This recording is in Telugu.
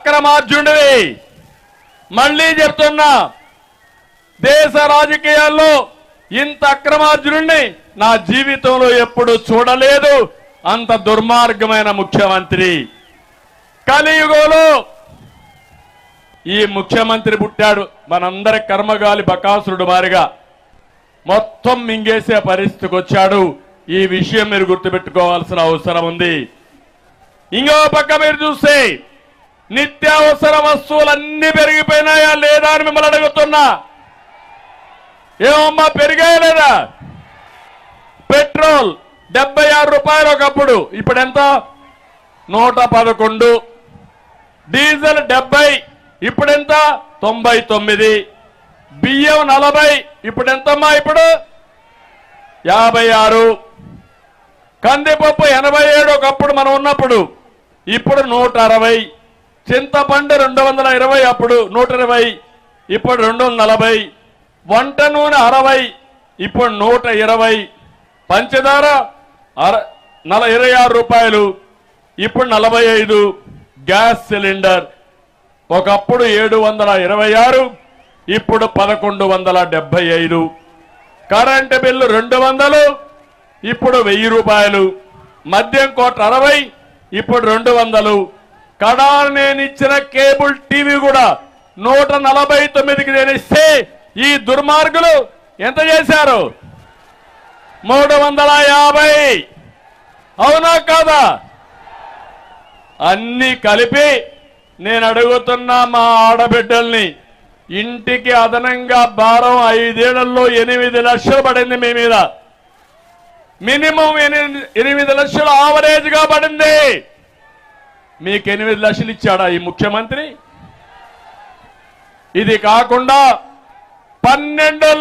అక్రమార్జునుడివి. మళ్ళీ చెప్తున్నా, దేశ రాజకీయాల్లో ఇంత అక్రమార్జునుడిని నా జీవితంలో ఎప్పుడు చూడలేదు. అంత దుర్మార్గమైన ముఖ్యమంత్రి. కలియుగంలో ఈ ముఖ్యమంత్రి పుట్టాడు. మనందరి కర్మగాలి బకాసురుడు మారిగా మొత్తం మింగేసే పరిస్థితికి వచ్చాడు. ఈ విషయం మీరు గుర్తుపెట్టుకోవాల్సిన అవసరం ఉంది. ఇంకో పక్క మీరు చూస్తే నిత్యావసర వస్తువులన్నీ పెరిగిపోయినాయా లేదా అని మిమ్మల్ని అడుగుతున్నా. ఏమమ్మా పెరిగాయా లేదా? పెట్రోల్ 76 రూపాయలు ఒకప్పుడు, ఇప్పుడు ఎంత? 111. డీజిల్ 70, ఇప్పుడెంత? 99. బియ్యం 40, ఇప్పుడు ఎంతమ్మా? ఇప్పుడు 56. కందిపప్పు 87 ఒకప్పుడు మనం ఉన్నప్పుడు, ఇప్పుడు 160. చింతపండు 220, అప్పుడు 120, ఇప్పుడు 240. వంట నూనె 60, ఇప్పుడు 120. పంచదార 26 రూపాయలు, ఇప్పుడు 45. గ్యాస్ సిలిండర్ ఒకప్పుడు 726, ఇప్పుడు 1175. కరెంటు బిల్లు 200, ఇప్పుడు 1000 రూపాయలు. మద్యం కోట 60, ఇప్పుడు 200. కడారు నేను ఇచ్చిన కేబుల్ టీవీ కూడా 149కి నేను ఇస్తే ఈ దుర్మార్గులు ఎంత చేశారు? 350. అవునా కాదా? అన్ని కలిపి నేను అడుగుతున్నా మా ఆడబిడ్డల్ని, ఇంటికి అదనంగా భారం 5 ఏళ్లలో 8 లక్షలు పడింది మీ మీద. మినిమం 8 లక్షలు ఆవరేజ్ గా పడింది. మీకు 8 లక్షలు ఇచ్చాడా ఈ ముఖ్యమంత్రి? ఇది కాకుండా 12